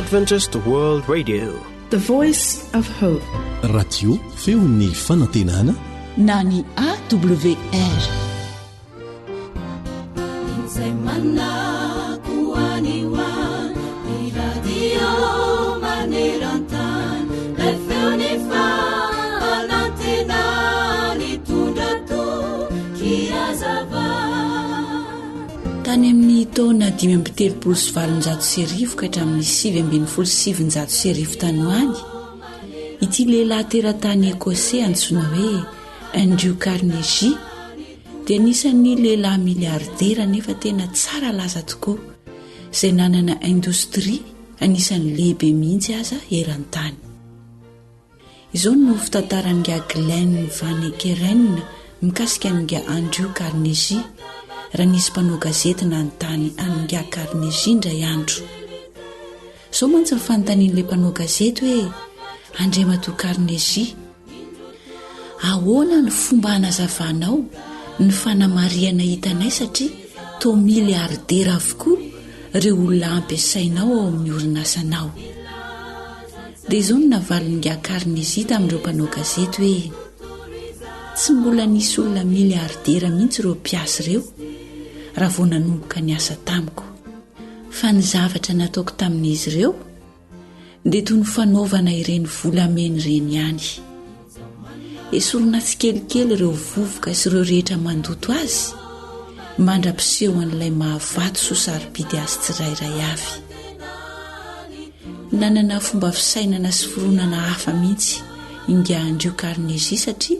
Adventist World Radio, the voice of hope. Radio feon'ny fanantenana na ny AWR. Tany amin'ny taona 5telopolo ka hatramin'ny 777 tany ho any, ity lehilahy teratany Ekosea antsoina hoe Andrew Carnegie dia anisan'ny lehilahy miliardera nefa tena tsara laza tokoa, izay nanana indostria anisan'ny lehibe mihitsy aza eran-tany. Izao no fitantaran'nga Glenn Van Ekeren mikasika n'nga Andrew Carnegie, raha nisy mpanao gazety nanontany an'nga Carnegie indray andro. Sao mantsy ny fanontanian'ilay mpanao gazety hoe: Andriamatoa Carnegie, ahoana ny fomba hanazavanao ny fanamariana hitanay satria toa miliardera avokoa ireo olona ampiasainao ao amin'ny orinasanao? Dia izao no navalin'nga Carnegie tamin'ireo mpanao gazety hoe: tsy mbola nisy olona miliardera mihitsy ireo mpiasa ireo raha vao nanomboka ny asa tamiko, fa ny zavatra nataoko tamin'izy ireo dia toy ny fanaovana ireny volamena ireny ihany. Esorina tsikelikely ireo vovoka sy ireo rehetra mandoto azy, mandra-piseho an'ilay mahavato so sarobidy azy tsirairay avy. Nanana fomba fisainana sy fironana hafa mihitsy inga Andrew Carnegie satria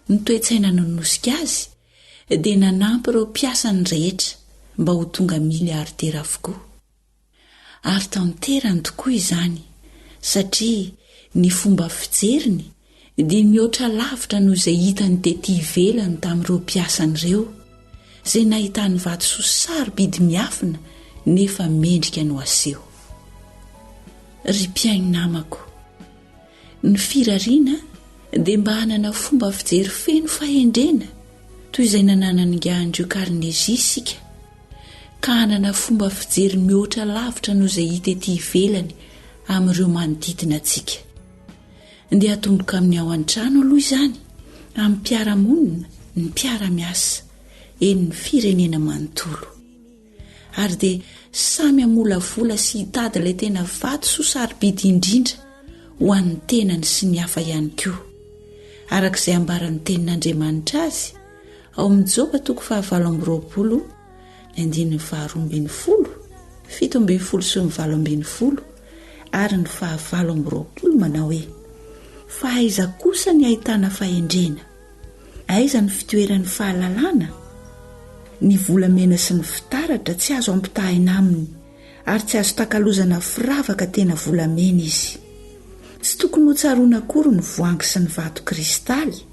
ny toe-tsaina nonosika azy dia nanampy ireo mpiasany rehetra mba ho tonga miliardera avokoa. Ary tanterany tokoa izany satria ny fomba fijeriny dia mihoatra lavitra noho izay hitany tety ivelany tamin'ireo mpiasany ireo, izay nahitany vato so sarobidy miafina nefa mendrika no aseho. Ry mpiainy namako, ny firariana dia mba hanana fomba fijery feno fahendrena toy izay nananan'nga Andrew Carnegie isika, ka hanana fomba fijery mihoatra lavitra noho izay hita ety ivelany amin'ireo manodidina antsika. Dia atomboka amin'ny ao an-trano aloha izany, amin'ny mpiara-monina, ny mpiara-miasa, eny ny firenena manontolo. Ary dia samy amolavola sy hitady ilay tena vato so sarobidy indrindra ho an'ny tenany sy ny hafa ihany koa, arak'izay ambaran'ny tenin'Andriamanitra azy ao amin'ny Joba 7:20, 7:20 sy 7:20, ary ny 20 manao hoe: fa aiza kosa ny ahitana fahendrena? Aiza ny fitoeran'ny fahalalana? Ny volamena sy ny fitaratra tsy azo ampitahina aminy, ary tsy azo takalozana firavaka tena volamena izy. Tsy tokony ho tsaroana akory ny voangy sy ny vato kristaly,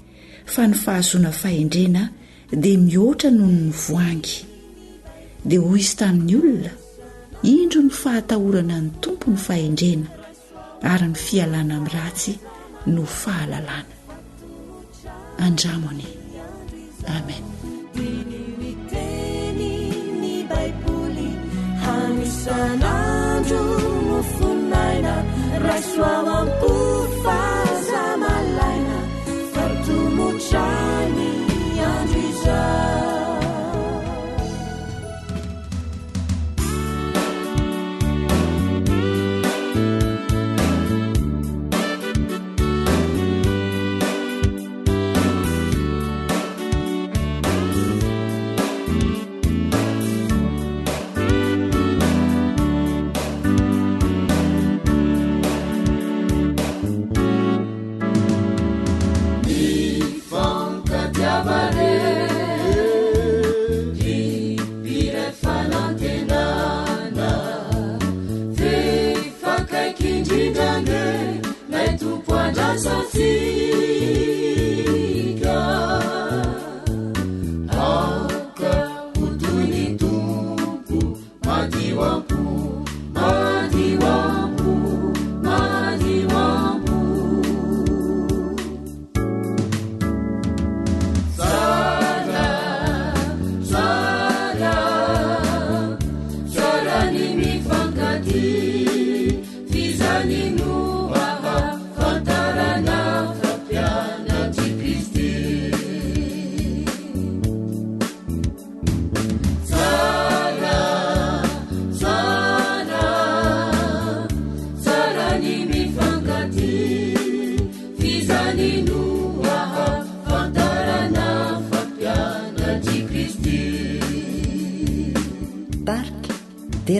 fa ny fahazoana fahendrena dia mihoatra noho ny voangy. Dia hoy izy tamin'ny olona: indro ny fahatahorana ny tompo ny fahendrena, ary ny fialana amin'ny ratsy no fahalalana. Andramony. Amen. Hanisanandro mofunaina rasoavampo fazamalaina fatumochani andriza.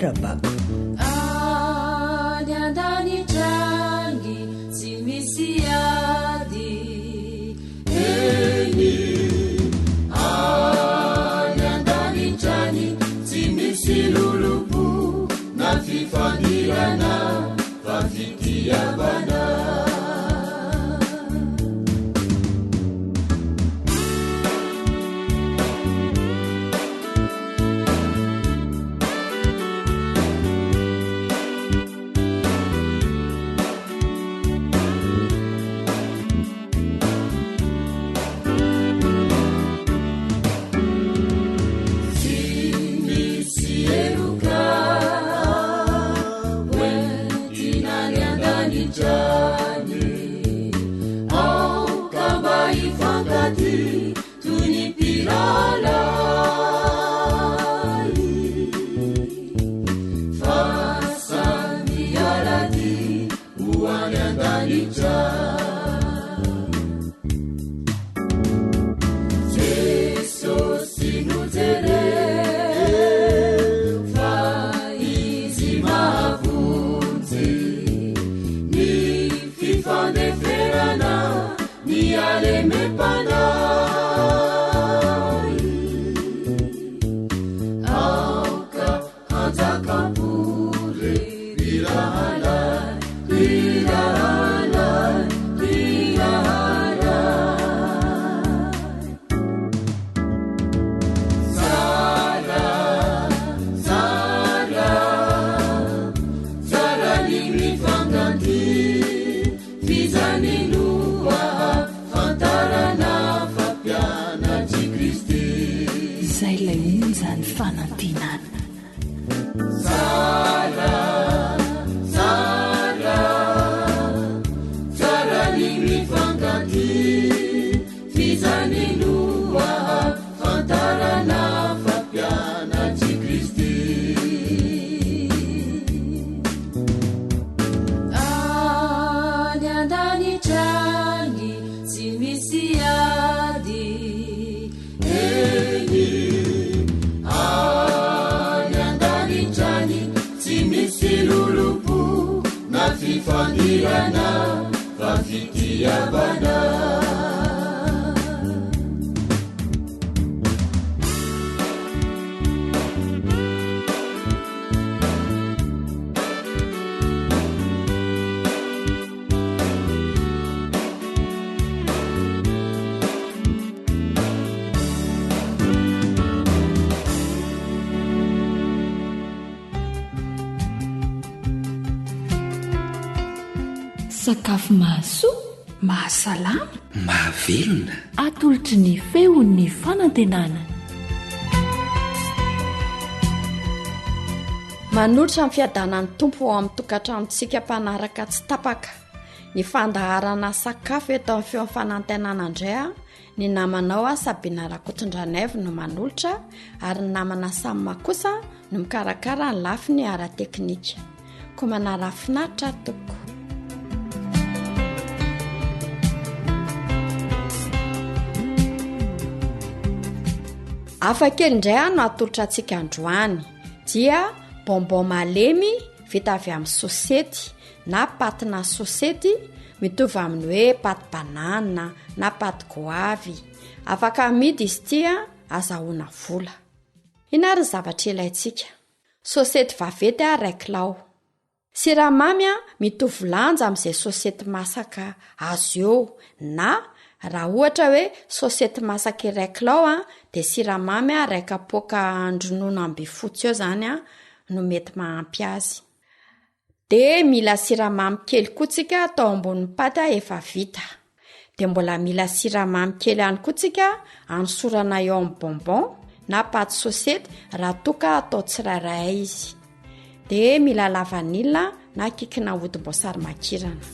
terabako any andanitrany tsy misy ady eny any andanitrany tsy misy lolobo na fifandirana fa fitiavana sakafo mahasoa mahasalama mahavelona atolotry ny feon'ny fanantenana manolotra ny fiadanan'ny tompo ao amin'ny tokantranontsika mpanaraka tsy tapaka ny fandaharana sakafo eto amin'ny feo fanantenana indray ny namanao Sabina Rakotondranaivo no manolotra ary ny namana Samma kosa no mikarakara ny lafiny ara-teknika ko manara-finaritra toko afakely indray no atolotra antsika androany dia bonbon malemy vita avy amin'ny sosety na patina sosety mitovy amin'ny hoe paty banana na paty goavy afaka amidy izy tia azahoana vola inary zavatra ilaintsika sosety vavety 2 kilao siramamy mitovy lanja amin'izay sosety masaka azo eo na raha ohatra hoe sosety masaka 1 kilao dia siramamy 2 kapoaka andronono amby fotsy eo zany no mety mahampy azy dia mila siramamy kely kotsika atao ambony paty efa vita dia mbola mila siramamy kely ihany kotsika anosorana eo amin'ny bonbon na paty sosety raha toka atao tsirairay izy dia mila lavanila na kikina hodim-boasary makirana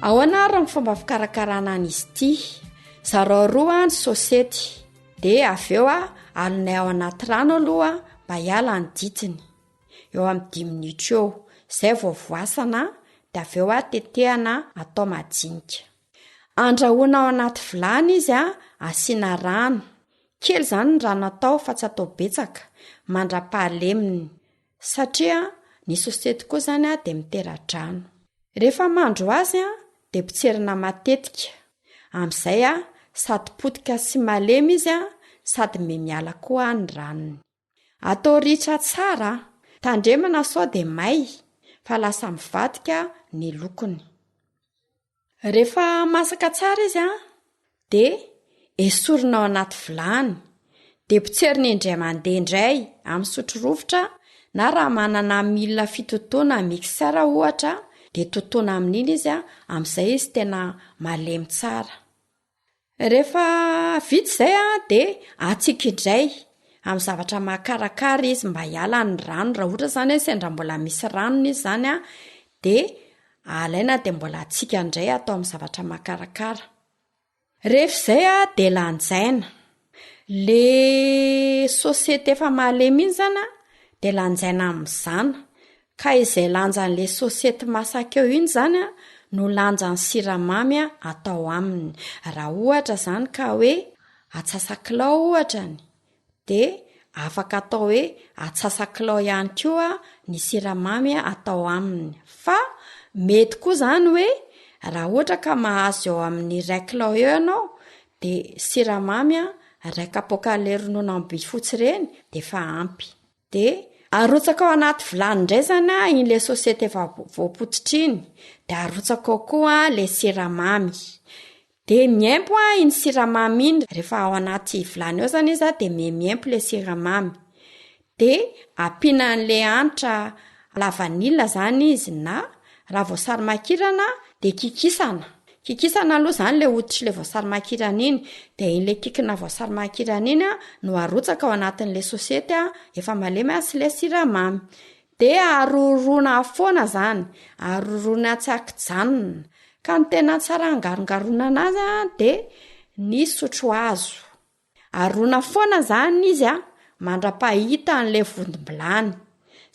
ahoana ary ny fomba fikarakarana an'izy ity zareo roa ny sosety dia avy eo alonay ao anaty rano aloha mba hiala ny ditiny eo amin'ny 10 minitra eo izay vao voasana dia avy eo tetehana atao majinika andrahoana ao anaty vilany izy asiana rano kely zany ny rano atao fa tsy atao betsaka mandra-pahaleminy satria ny sosety koa zany de mitera-drano. Rehefa mandro azy de potserina matetika amin'izay sady potika sy malemy izy sady miala koa ny ranony. Atao ritra tsara, tandremana sao de may fa lasa mivadika ny lokony. Rehefa masaka tsara izy de esorina ao anaty vilany de potserina indray mandeha indray amin'ny sotro rovitra na raha manana milina fitotoana mixeur ohatra de totoana amin'iny izy amin'izay izy tena malemy tsara. Rehefa vita izay de atsika indray amin'ny zavatra mahakarakara izy mba hiala ny rano raha ohatra zany sendra mbola misy ranony izy zany de alaina de mbola atsika indray atao amin'ny zavatra mahakarakara. Rehefa izay de lanjaina le sosety efa malemy iny zany de lanjaina amin'izana ka izay lanjan'le sosety masaka eo iny zany no lanjan'ny siramamy atao aminy. Raha ohatra zany ka hoe atsasakilao ohatra de afaka atao hoe atsasakilao ihany koa ny siramamy atao aminy. Fa mety koa zany hoe raha ohatra ka mahazo eo amin'ny 1 kilao eo ianao de siramamy 1 kapoka-le ronono amby fotsy reny de fa ampy. De arotsaka ao anaty vilany indray zany iny le sosety efa voapotsitra iny de arotsaka ao koa le siramamy de miempo iny siramamy iny. Rehefa ao anaty vilany eo zany izy de miempo le siramamy de ampiana an'le hanitra la vanila zany izy na raha voasary makirana de kikisana aloha zany le hoditry le voasary makirana iny de in'le kikina voasary makirana iny no arotsaka ao anatin'le sosety efa malemy sy le siramamy de arorona foana zany, arorona tsy akijanona ka ny tena tsara angarongarona anazy de ny sotro hazo. Arona foana zany izy mandra-pahita an'le vondimbilany.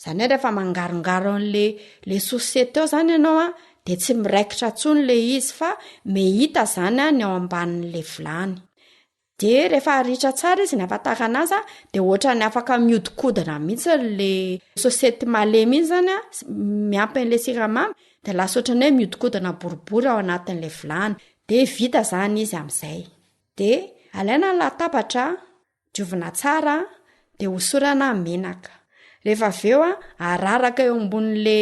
Zany hoe rehefa mangarongaro an'le sosety eo zany ianao de tsy miraikitra tsony le izy fa mehita zany ny ao ambanin'le vilany. De rehefa aritra tsara izy ny afataka anazy de ohatra ny afaka miodikodina mihitsy le sosety malemy iny zany miampy an'le siramamy de lasa ohatrany hoe miodikodina boribory ao anatin'le vilany de vita zany izy amin'izay. De alaina ny latabatra, diovina tsara de hosorana menaka. Rehefa aveo araraka eo ambonin'le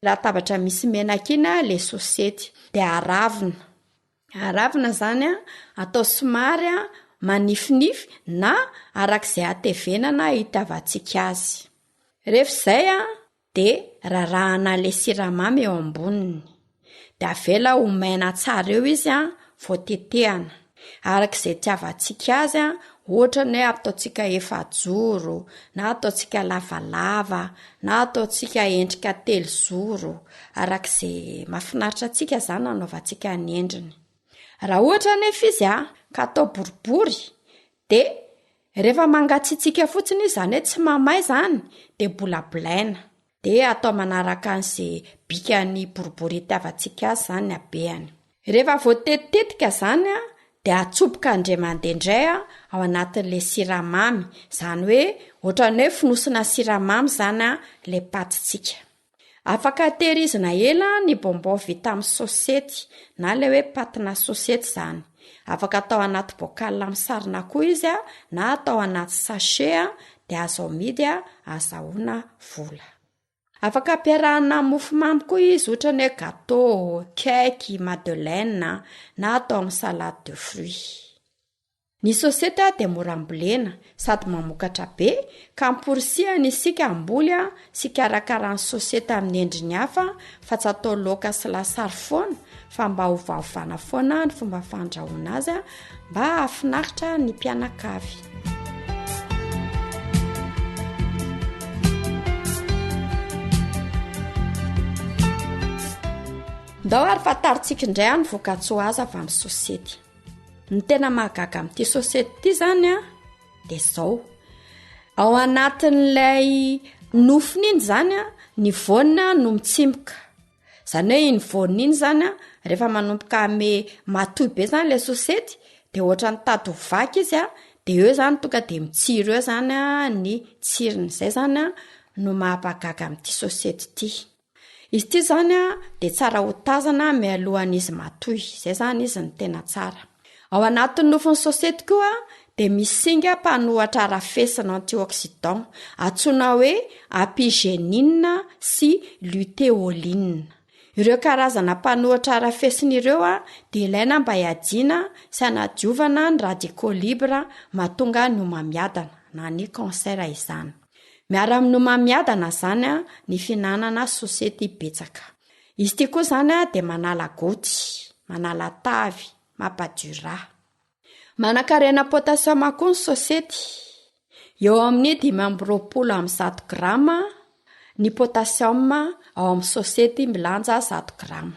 latabatra misy menaka iny le sosety de aravina zany atao somary manifinify na arak'izay atevenana itavantsika azy. Rehefa izay de rarahana le siramamy eo amboniny de avela ho maina tsara eo izy voatetehana arak'izay tiavantsika azy ohatra ny hoe ataotsika efajoro na ataotsika lavalava na ataotsika endrika telozoro arak'izay mahafinaritra atsika zany anaovantsika ny endriny. Raha ohatra nefa izy ka atao boribory de rehefa mangatsitsika fotsiny izy zany hoe tsy mamay zany de bolabolaina de atao manaraka an'izay bikany boribory itiavantsika azy zany ny habeany. Rehefa voatetitetika zany de atsoboka indray mandeha indray ao anatin'le siramamy, zany hoe ohatrany hoe finosina siramamy zany le patitsika. Afaka tehirizina ela ny bonbon vita amin'ny sosety na le hoe patina sosety zany. Afaka atao anaty bocal misarona koa izy na atao anaty sachet de azo amidy azahoana vola. Afaka ampiarahana mofo mamy koa izy ohatra ny hoe gâteau, cake, madeleine na atao amin'ny salade de fruits. Ny sosety de mora ambolena sady mamokatra be ka mporisihana isika amboly sy karakara ny sosety amin'ny endriny hafa fa tsy atao laoka sy lasary foana fa mba hovahovana foana ny fomba fandrahoana azy mba hafinaritra ny mpianakavy. Ndao ary fantaritsika indray ny voka-tsoa azo avy amin'ny sosety. Ny tena mahagaga amin'ity sosety ity zany de zao. Ao anatin'ilay nofony iny zany ny voanina no mitsimboka Zany hoe iny voaniny zany a rehefa manompoka ame matoy be zany le sosety de ohatra ny tato vaky izy a de eo zany tonga de mitsiro eo zany a ny tsirony. Zay zany a no mahampagaga amin'ity sosety ity. Izy ity zany a de tsara ho tazana mialohan'izy matoy. Zay zany izy ny tena tsara. Ao anatin'ny nofony sosety koa de misy singa mpanohatra arafesina antioxydant antsoina hoe apigénine sy lutéoline. Ireo karazana mpanohatra arafesina ireo a de ilaina mba hiadiana sy hanadiovana ny radicaux libres mahatonga ny homamiadana na ny kansera izany. Miara amin'ny homamiadana zany a ny finanana sosety betsaka. Izy ity koa zany a de manala goty, manala tavy, mampadio rà. Manan-karena potasioma koa ny sosety. Eo amin'ny 520 grama ny potasioma ao amin'ny sosety milanja 100 grama.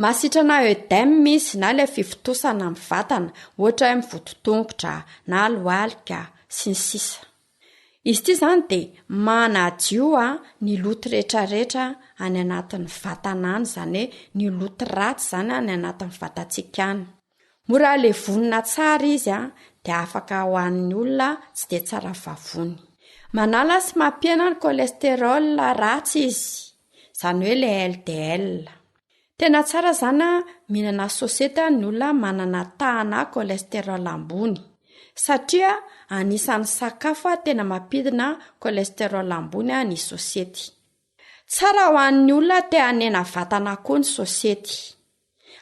Mahasitrana œdème izy na le fivotosana amin'ny vatana, ohatra hoe mivoto-tongotra na lohalika sy ny sisa. Izy ity zany de manadio ny loto rehetrarehetra any anatin'ny vatana any, zany ny loto ratsy zany any anatin'ny vatantsika any. Mora le vonina tsara izy de afaka ho an'ny olona tsy de tsara vavony. Manala sy mampiena ny cholestérol ratsy izy, zany hoe le LDL. Tena tsara zany mihinana sosety ny olona manana tahana cholestérol ambony, satria anisan'ny sakafo tena mampidina cholestérol ambony ny sosety. Tsara ho an'ny olona te hanena vatana koa ny sosety.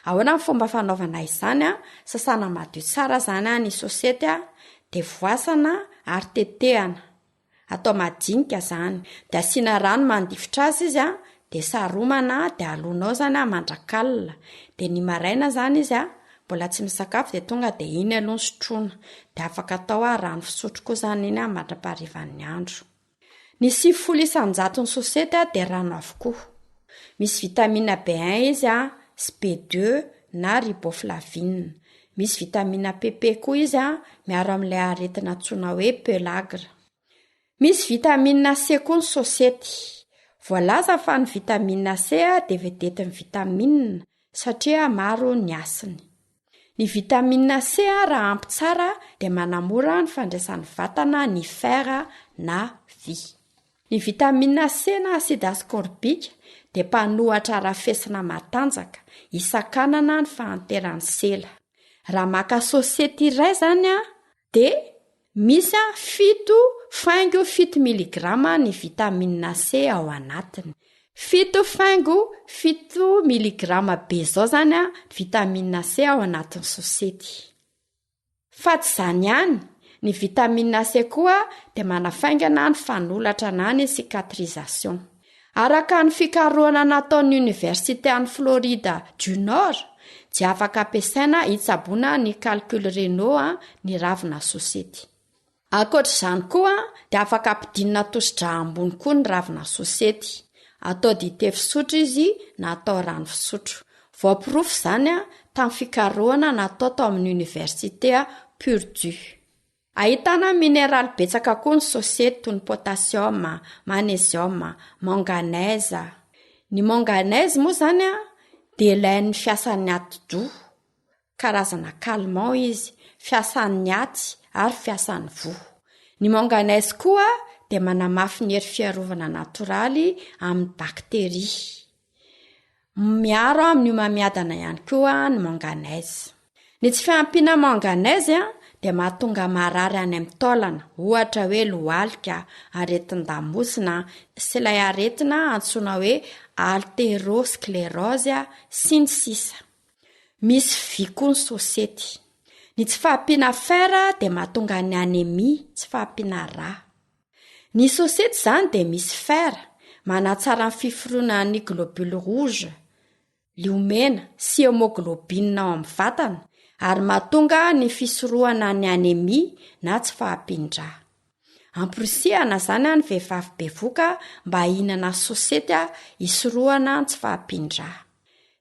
Ahoana ny fomba fanaovana izany sasana madio tsara zany ny sosety de voasana ary tetehana. Atao madinika zany de asiana rano mandifotra azy izy de saromana de alonao zany mandrakalina. De ny maraina zany izy mbola tsy misakafo de tonga de iny aloha ny sotroina de afaka atao rano fisotro koa zany iny mandraparivan'ny andro. Ny 9 isan-jato ny sosety de rano avokoa. Misy vitamine B1 izy sy B2 na riboflavine. Misy vitamine PP koa izy miaro amin'ilay aretina antsoina hoe pellagra. Misy vitamine C koa ny sosety. Voalaza fa ny vitamine C de vedetin'ny vitamine satria maro ny asiny. Ny vitamine C raha ampy tsara de manamora ny fandraisan'ny vatana ny fer na vy. Ny vitamine C na acide ascorbique de mpanohatra arafesina matanjaka isankanana ny fahanteran'ny sela. Raha maka sosety iray zany de misy 7,7 mg ny vitamine C ao anatiny. 7,7 mg be zao zany vitamine C ao anatin'ny sosety. Fa tsy zany ihany, ny vitamine C koa de manafaingana ny fanolatra na ny cicatrisation. Araka ny fikarohana nataon'ny Université any Florida du Nord, dia afaka ampiasaina hitsaboana ny calcul rénaux ny ravina sosety. Ankoatr'izany koa dia afaka ampidinina tosi-dra ambony koa ny ravina sosety. Atao dite fisotro izy na atao rano fisotro. Voaporofo zany tamin'ny fikarohana natao tao amin'ny Université Purdue. Ahitana minéraly betsaka koa ny sosety toy ny potassium, magnésium, manganèse. Ny manganèse moa zany de ilain'ny fiasan'ny ati-doha, karazana calmant izy, fiasan'ny aty ary fiasan'ny voa. Ny manganèse koa de manamafy ny hery fiarovana natoraly amin'ny bakteria. Miaro amin'ny homamiadana ihany koa ny manganèse. Ny tsy fiampina manganèse de mahatonga marary any amin'ny taolana, ohatra hoe lohalika, aretin-damosina sy ilay aretina antsoina hoe artérosclérose sy ny sisa. Misy vy koa ny sosety. Ny tsy fahampiana fer de mahatonga ny anémie, tsy fahampiana rà. Ny sosety zany de misy fer, manatsara ny fiforoana ny globule rouge, liomena sy hémoglobine ao amin'ny vatana, ary mahatonga ny fisorohana ny anémie na tsy fahampin-drà. Amporisihana zany ny vehivavy bevoka mba hihinana sosety hisorohana ny tsy fahampin-drà.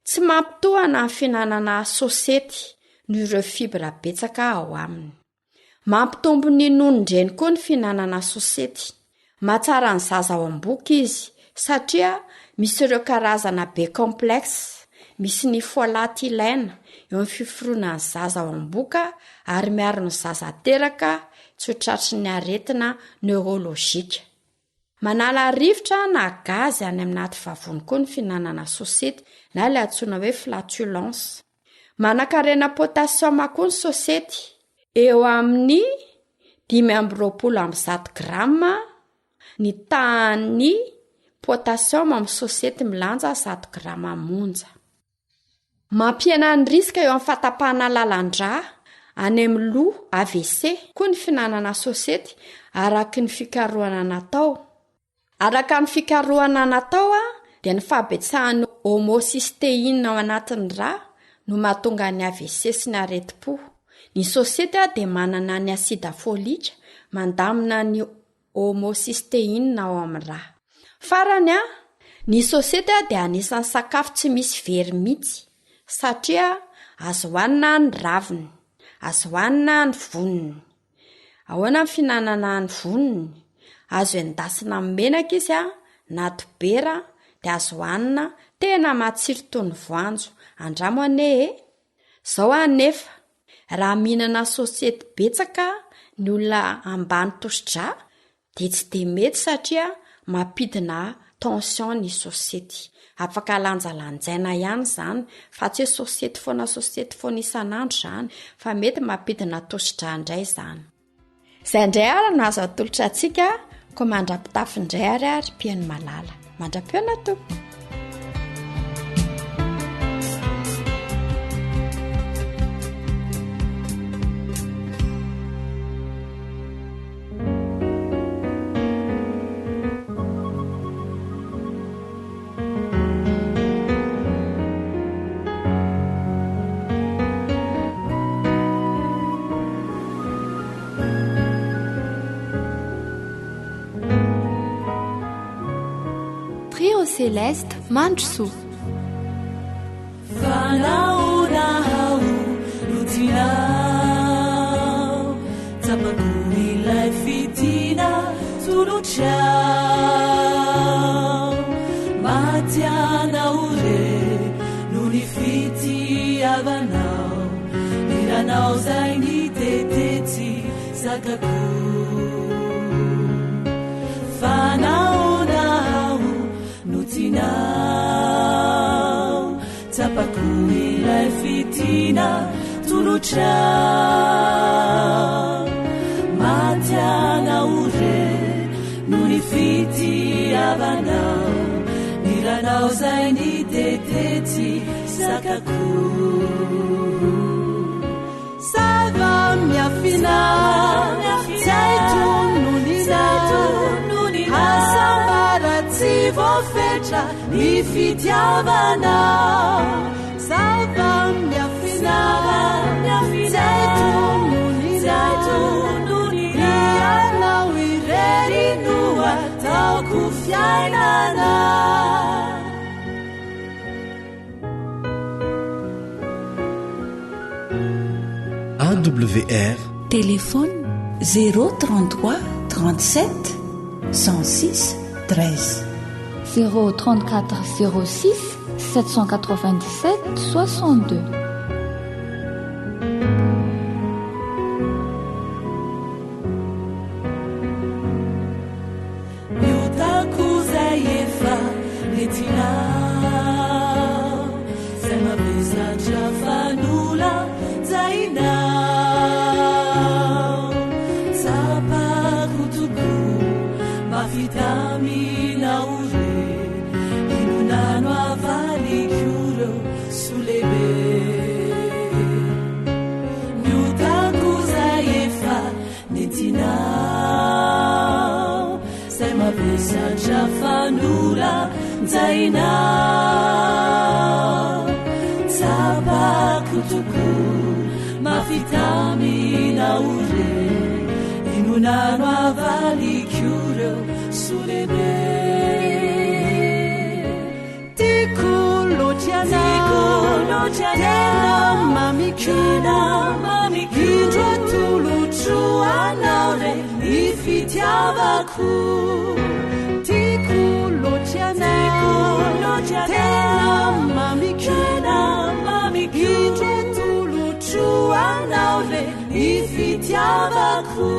Tsy mampitohana ny fihinanana sosety no ireo fibra betsaka ao aminy. Mampitombo ny nonon-dreny koa ny fihinanana sosety. Mahatsara ny zaza ao am-boky izy satria misy ireo karazana be complexe, misy ny folatilaina eo amin'ny fiforoana ny zaza ao am-boka ary miaro ny zaza teraka tsy ho tratry ny aretina neurolojika. Manala rivotra na gazy any amin'naty vavony koa ny finanana sosety na ilay antsoina hoe flatulence. Manan-karena potasioma koa ny sosety eo amin'ny 520 grama. Ny tahan'ny potasioma amin'ny sosety milanja 100 grama monja. Mampiena ny riska eo amin'ny fatapahana lalandrà any amin'ny loha AVC koa ny finanana sosety araka ny fikarohana natao. Araka ny fikarohana natao dia ny fabetsahan'ny homocystéine ao anatin'ny rà no mahatonga ny AVC sy ny areti-po. Ny sosety dia manana ny asida folika mandamina ny homocystéine ao amin'ny rà. Farany ny sosety dia anisan'ny sakafo tsy misy very mihitsy satria azo hohanina ny raviny, azo hohanina ny voniny. Ahoana ny finanana ny voniny? Azo endasina amin'ny menaka izy na dobera dia azo hohanina tena matsiro toy ny voanjo. Andramo ane zao anefa raha mihinana sosety betsaka ny olona ambany tosidrà dia tsy dia mety satria mampidina tension ny sosety. Afaka lanjalanjaina ihany izany fa tsy hoe sosety foana isan'andro izany fa mety mampidina tosidrà indray izany. Izay indray ary no azo atolotra antsika ko mandrapitafindray ary piany malala. Mandra-piona tompo. Céleste Mandroso. Fanaonahao lutinao tapakony ilay fitina tolotrao matianao re no ny fitiavanao niranao zay ny tetetsy sakako fanaonahao lutinao tapakony ilay fitina tolotrao matianao re no ny fitiavanao niranao zay ny tetetsy sakako sava miafina zay tononina hasambaratsy voafetra ny fitiavanao sava miafina zay tononina ianao irery no ataoko fiainana. AWR Téléphone 033 37 106 13 034 06 797 62. Jafanula zaina tapakutuku mafitamina ure inunano avalikuro sulebe tikulotiana mamikuna indro tulutuanaure ifitiavaku Tikulociana tena mamikitro tolotro anao le ny fitiavako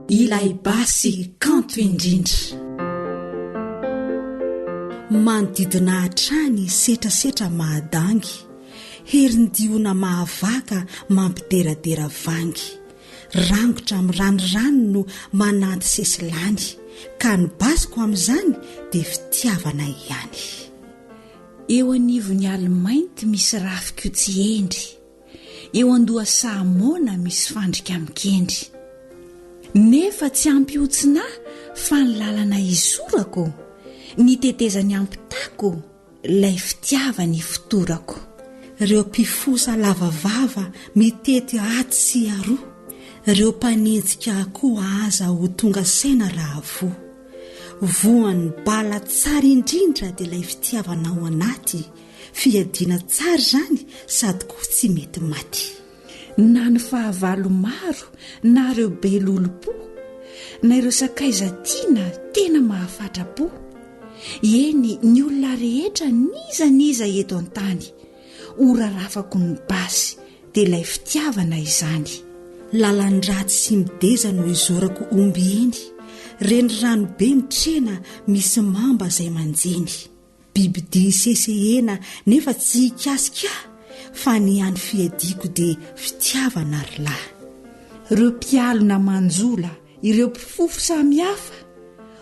ilay basy kanto indrindra manodidina hatrany setrasetra mahadangy herindiona mahavaka mampiteradera vangy rangotra amin'ny ranorano no mananty sesilany ka ny basiko amin'izany dia fitiavana ihany eo anivony alimainty misy rafikotsy endry eo andoha sahamona misy fandrika mikendry nefa tsy ampiotsina fa ny lalana isorako ny tetezany ampitako lay fitiavany fotorako ireo mpifosa lavavava mitety aty sy aroa ireo mpanenjika koa aza ho tonga saina raha voan'ny bala tsara indrindra dia ilay fitiavanao anaty fiadiana tsara zany sady koa tsy mety maty na ny fahavalo maro na ireo belolopo na ireo sakaizatiana tena mahafatra-po eny ny olona rehetra niza eto an-tany orarafako ny basy dia ilay fitiavana izany lalan-dratsy sy mideza no izorako omby eny reny ranobe mitrena misy mamba izay manjeny bibidia sesehena nefa tsy hikasika fa ny any fiadiako dia fitiavana ry lahy ireo mpialona manjola ireo mpifofo samihafa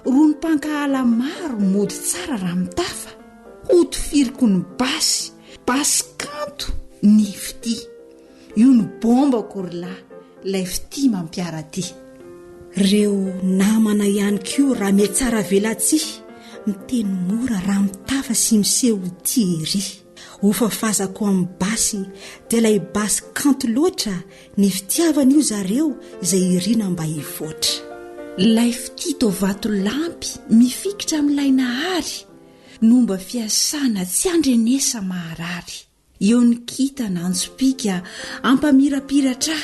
roa ny mpankahala maro mody tsara raha mitafa hotifiriko ny basy kanto ny fity io ny bombako ry lahy ilay fity mampiaraty ireo namana ihany koa raha mihatsara velatsy miteny mora raha mitafa sy miseho ty ery hofafazako amin'ny basy dia ilay basy kanto loatra ny fitiavana io zareo izay irina mba hivoatra ilay fitito vato lampy mifikitra amin'ilay nahary nomba fiasana tsy andrenesa maharary eo ny kitana antsopika ampamirapiratra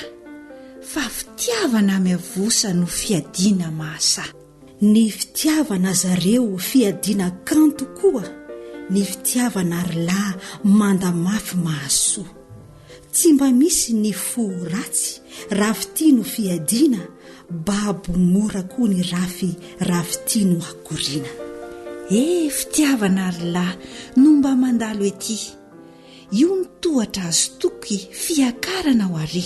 fa fitiavana miavosa no fiadiana mahasa ny fitiavana zareo fiadiana kanto koa ny fitiavana ry lahy manda mafy mahasoa tsy mba misy ny fo ratsy raha fitiano fiadiana babo mora koa ny rafy raha fitiano akoriana fitiavana ry lahy no mba mandalo ety io ny tohatra azo toky fiakarana ho ary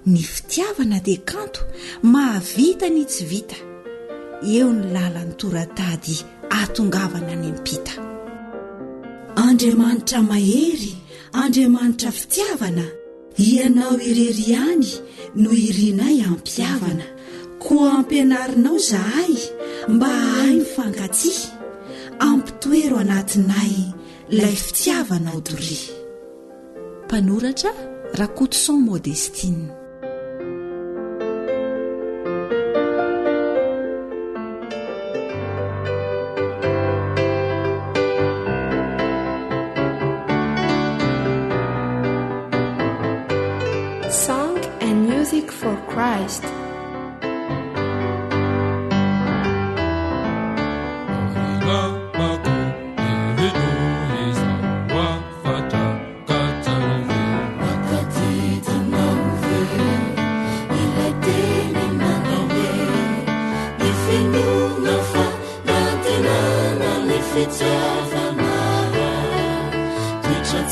ny fitiavana dia kanto mahavita ny tsy vita eo ny lalan'ny toratady atongavana any ampita Andriamanitra mahery Andriamanitra fitiavana ianao irery ihany no irinay ampiavana koa ampianarinao zahay mba hahay mifankaty ampitoero anatinay lay fitiavanao dory mpanoratra Rakotoson Modestine Song and Music for Christ.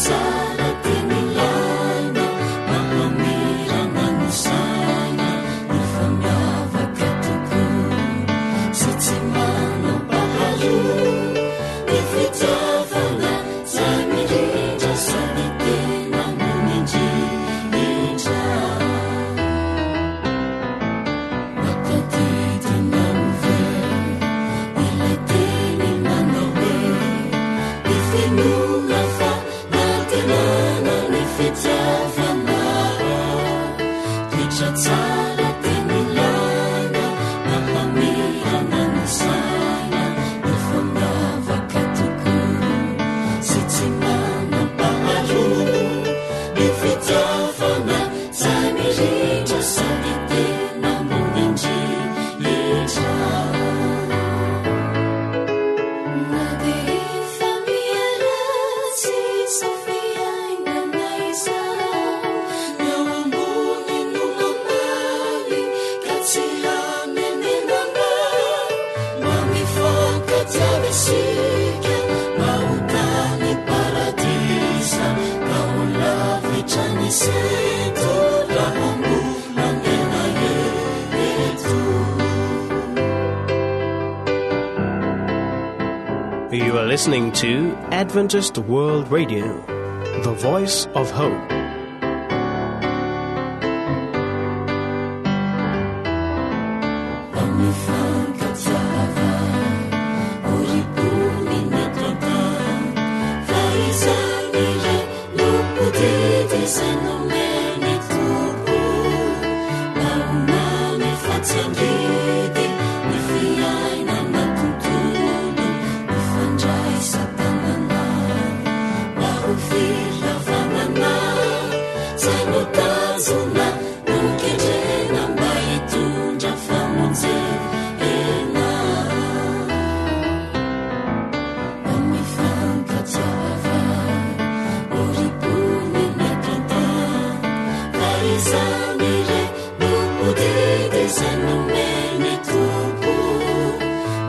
Tsara teny laina mamamira manosana rehetra tsara tenilana mahamirana ny saina efa miavaka tokoa sy tsy manam-paharoa ny fitiavana zany rehetra sady tena monendrehetra na de efa miaratsy safiainana izao eo ambony no mamaly ka tsy hamenenana mba mifankatiava isika mahotany paradisa ka ho lavitra ny seto raha mbola mena eto. You are listening to Adventist World Radio, the voice of hope. Mifankatiava oribony metratany fa izany re lompodedy izay nomeny tompo maomamy fatsangidy ny fiainana tontolo mifandraisan-tanana mba ho filavanana zay notazona nokendrena mba hitondra famonjena mba mifankatiava oribony metratany fa izany re lompodedy izay nomeny tompo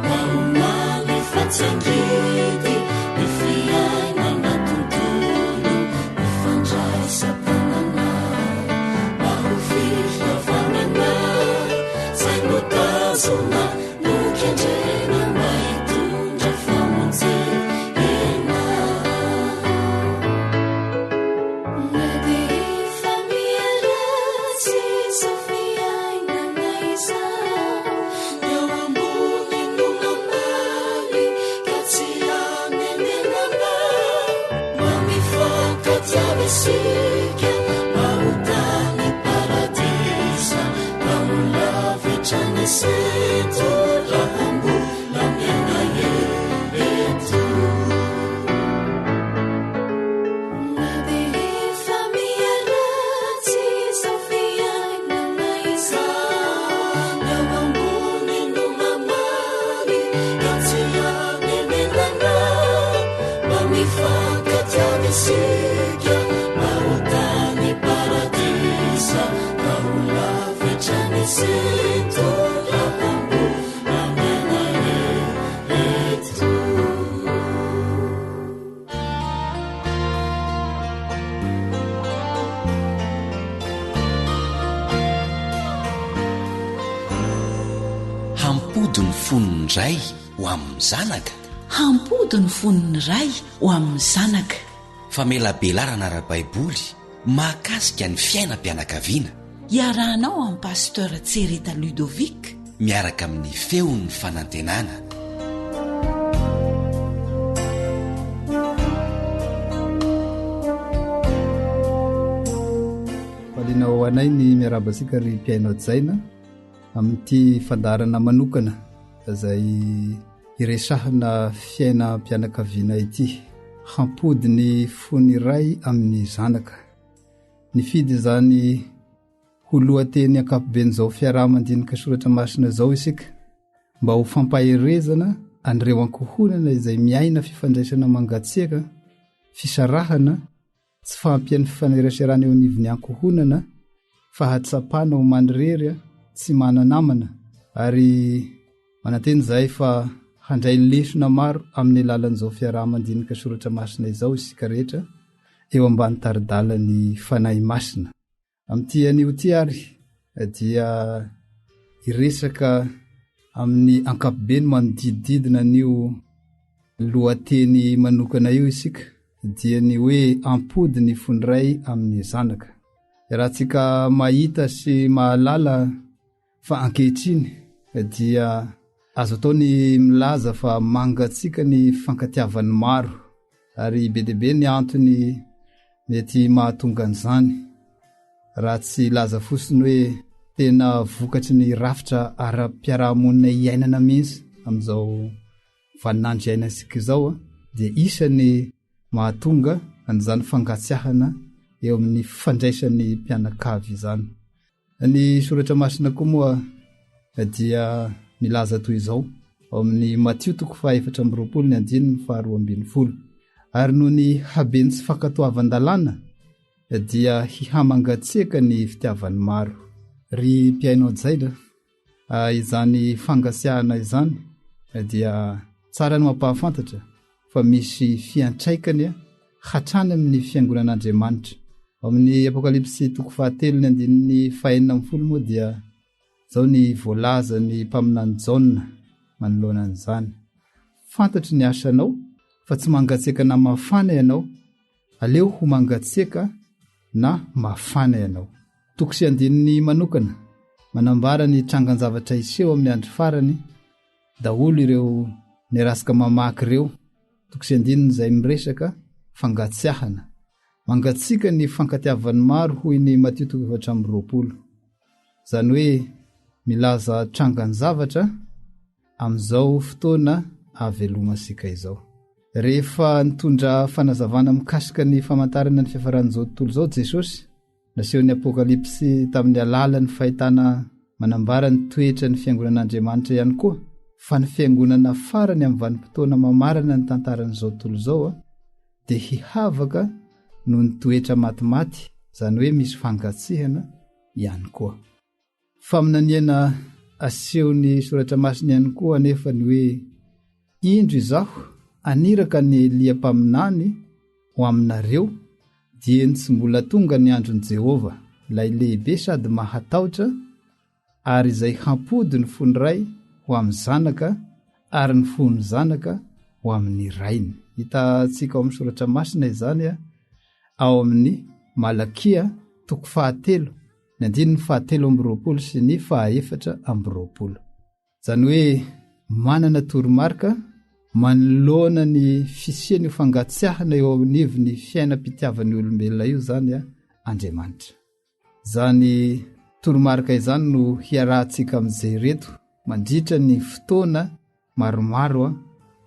maomamy fatsangidy ny fiainana tontolo mifandraisan-tanana mba ho filavanana zay notazona nokendrena mba hitondra famonjena na de efa miaratsy safiainana izao eo ambony no mamaly ka tsy hamenenana mba mifankatiava isika mahotany paradisa ka ho lavitra ny seto raha mbola mena eto. Na de efa miaratsy safiainana izao eo ambony no mamaly ka tsy hamenenana mba mifankatiava isika mahotany paradisa ka ho lavitra ny seto raha mbola mena eto. hampody ny fonony ray ho amin'ny zanaka hampody ny fonony ray ho amin'ny zanaka famelabelarana ara-baiboly mahakasika ny fiainam-pianakaviana iarahanao amin'ny pasteur Tsereta Ludovic miaraka amin'ny feon'ny fanantenana. valinao anay ny miarabasika ry mpiainao jaina amin'ity fandarana manokana izay iresahana fiainam-pianakaviana ity hampody ny fony iray amin'ny zanaka nifidy zany ho lohateny ankapoben'izao fiarahamandinika soratra masina zao isika mba ho fampaherezana an'ireo ankohonana izay miaina fifandraisana mangatsiaka fisarahana tsy fampian'ny fifaneraserana eo anivony ankohonana fa hatsapana ho mandrerya tsy mananamana ary mananteny zay fa handray lesona maro amin'ny alalan'izao fiarahamandinika soratra masina izao isika rehetra eo ambany taridalany fanahy masina. Amin'ity anio ty ary dia iresaka amin'ny ankapobeny manodidididina anio lohateny manokana io isika dia ny hoe ampody ny fondray amin'ny zanaka. Raha tsika mahita sy mahalala fa ankehitriny dia azo atao ny milaza fa mangatsika ny fankatiavany maro ary be dia be ny antony mety mahatonga an'izany raha tsy laza fosiny hoe tena vokatry ny rafitra ara-piarahamonina iainana mihitsy amin'izao vaninandro iainasika izao dia isany mahatonga an'izany fangatsiahana eo amin'ny fandraisan'ny mpianakavy izany. Ny soratra masina koa moa dia milaza toy izao ao amin'ny Matio 4:12 ary noho ny habeny tsy fankatoavan-dalàna dia hihamangatsiaka ny fitiavany maro. Ry mpiainao jaina, izany fangasiahana izany dia tsara ny mampahafantatra fa misy fiantraikany hatrany amin'ny fiangonan'Andriamanitra. Amin'ny Apokalipsy 7:9 moa dia zao ny voalaza ny mpaminany Jaona manoloana an'izany: fantatry ny asanao fa tsy mangatsiaka na mafana ianao, aleo ho mangatsiaka na mafana ianao. Toko sy andininy manokana manambara ny trangan-javatra iseho amin'ny andro farany. Daholo ireo nirasika mamaky ireo toko sy andininy izay miresaka fangatsiahana, mangatsiaka ny fankatiavan'ny maro hoy ny Matio 4:20. Zany hoe milaza trangan-zavatra amin'izao fotoana avelomasika izao. Rehefa nitondra fanazavana mikasika ny famantarana ny fiafaran'izao tontolo izao Jesosy, nasehon'ny Apokalipsy tamin'ny alalan'ny fahitana manambara ny toetra ny fiangonan'Andriamanitra ihany koa, fa ny fiangonana farany amin'ny vanim-potoana mamarana ny tantaran'izao tontolo izao dia hihavaka noho ny toetra matimaty, zany hoe misy fangatsihana ihany koa. Faminaniana asehon'ny soratra masina ihany koa anefa ny hoe indro izaho aniraka ny liam-paminany ho aminareo dia tsy mbola tonga ny andron'i Jehova, ilay lehibe sady mahatahotra, ary izay hampody ny fony ray ho amin'ny zanaka ary ny fony zanaka ho amin'ny rainy. Hitantsika ao amin'ny soratra masina izany ao amin'ny Malakia 4:7 sy ny 4:20. Zany hoe manana toromarika manoloana ny fisiany fangatsiahana eo amin'ivy fiainam-pitiavan'ny olombelona io zany Andriamanitra. Zany toromarika izany no hiarahantsika amin'izay reto mandritra ny fotoana maromaro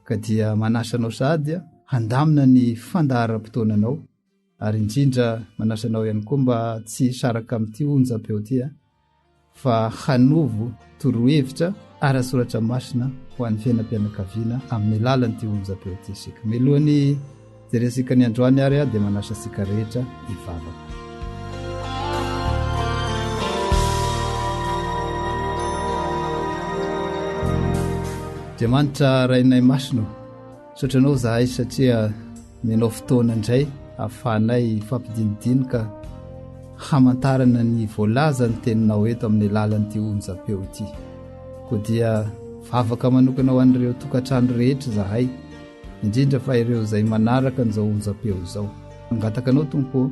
ka dia manasanao sady handamina ny fandaharam-potoananao, ary indrindra manasanao ihany koa mba tsy saraka amin'ity onjam-peo ty fa hanovo torohevitra ara-soratra masina ho an'ny fiainam-pianakaviana amin'ny lalan'ity onjam-peo ty isika. Melohan'ny jeresika ny androany ary dia manasa sika rehetra hivavaka. Andriamanitra rainay masino, sotranao zahay satria menao fotoana indray ahafahanay fampidinidinika hamantarana ny voalaza ny teninao eto amin'ny lalan'ity onjam-peo ity. Koa dia vavaka manokana ho an'ireo tokantrano rehetra zahay, indrindra fa ireo izay manaraka an'izao onjam-peo izao. Angataka anao Tompo